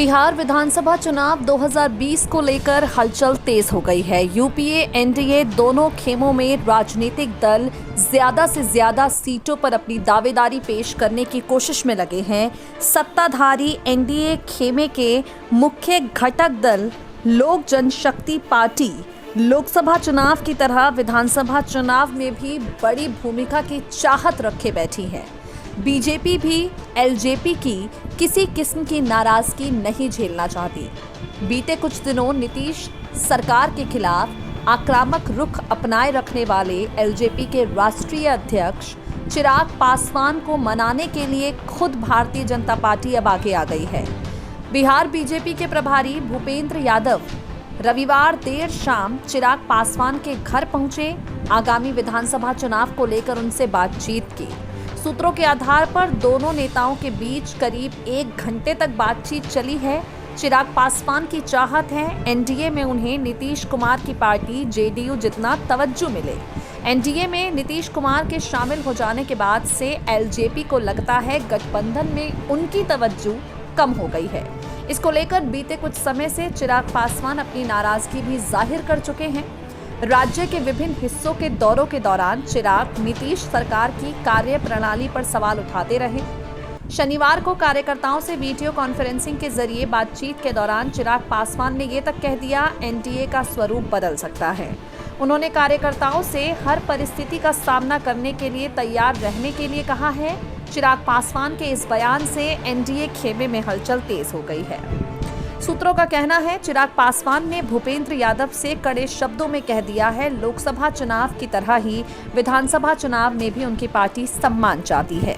बिहार विधानसभा चुनाव 2020 को लेकर हलचल तेज हो गई है। यूपीए एनडीए दोनों खेमों में राजनीतिक दल ज्यादा से ज्यादा सीटों पर अपनी दावेदारी पेश करने की कोशिश में लगे हैं। सत्ताधारी एनडीए खेमे के मुख्य घटक दल लोक जनशक्ति पार्टी लोकसभा चुनाव की तरह विधानसभा चुनाव में भी बड़ी भूमिका की चाहत रखे बैठी है। बीजेपी भी एलजेपी की किसी किस्म की नाराजगी नहीं झेलना चाहती। बीते कुछ दिनों नीतीश सरकार के खिलाफ आक्रामक रुख अपनाए रखने वाले एलजेपी के राष्ट्रीय अध्यक्ष चिराग पासवान को मनाने के लिए खुद भारतीय जनता पार्टी अब आगे आ गई है। बिहार बीजेपी के प्रभारी भूपेंद्र यादव रविवार देर शाम चिराग पासवान के घर पहुंचे। आगामी विधानसभा चुनाव को लेकर उनसे बातचीत की। सूत्रों के आधार पर दोनों नेताओं के बीच करीब 1 घंटे तक बातचीत चली है। चिराग पासवान की चाहत है एनडीए में उन्हें नीतीश कुमार की पार्टी जेडीयू जितना तवज्जो मिले। एनडीए में नीतीश कुमार के शामिल हो जाने के बाद से एलजेपी को लगता है गठबंधन में उनकी तवज्जो कम हो गई है। इसको लेकर बीते कुछ समय से चिराग पासवान अपनी नाराजगी भी जाहिर कर चुके हैं। राज्य के विभिन्न हिस्सों के दौरों के दौरान चिराग नीतीश सरकार की कार्य प्रणाली पर सवाल उठाते रहे। शनिवार को कार्यकर्ताओं से वीडियो कॉन्फ्रेंसिंग के जरिए बातचीत के दौरान चिराग पासवान ने ये तक कह दिया, एनडीए का स्वरूप बदल सकता है। उन्होंने कार्यकर्ताओं से हर परिस्थिति का सामना करने के लिए तैयार रहने के लिए कहा है। चिराग पासवान के इस बयान से एनडीए खेमे में हलचल तेज हो गई है। सूत्रों का कहना है चिराग पासवान ने भूपेंद्र यादव से कड़े शब्दों में कह दिया है, लोकसभा चुनाव की तरह ही विधानसभा चुनाव में भी उनकी पार्टी सम्मान चाहती है।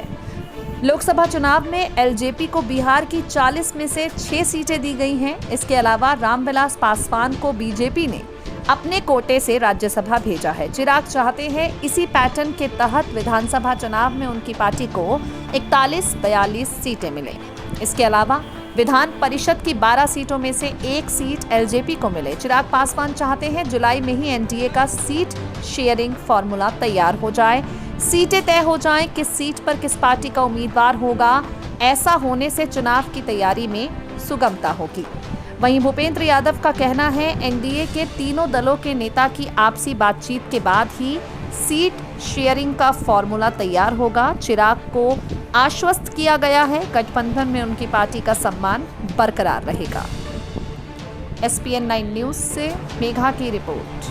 लोकसभा चुनाव में एलजेपी को बिहार की 40 में से 6 सीटें दी गई हैं। इसके अलावा रामविलास पासवान को बीजेपी ने अपने कोटे से राज्यसभा भेजा है। चिराग चाहते हैं इसी पैटर्न के तहत विधानसभा चुनाव में उनकी पार्टी को 41-42 सीटें मिले। इसके अलावा विधान परिषद की 12 सीटों में से 1 सीट एलजेपी को मिले। चिराग पासवान चाहते हैं जुलाई में ही एनडीए का सीट शेयरिंग फॉर्मूला तैयार हो जाए, सीटें तय हो जाएं, किस सीट पर किस पार्टी का उम्मीदवार होगा। ऐसा होने से चुनाव की तैयारी में सुगमता होगी। वहीं भूपेंद्र यादव का कहना है एनडीए के तीनों दलों के नेता की आपसी बातचीत के बाद ही सीट शेयरिंग का फॉर्मूला तैयार होगा। चिराग को आश्वस्त किया गया है गठबंधन में उनकी पार्टी का सम्मान बरकरार रहेगा। SPN 9 न्यूज से मेघा की रिपोर्ट।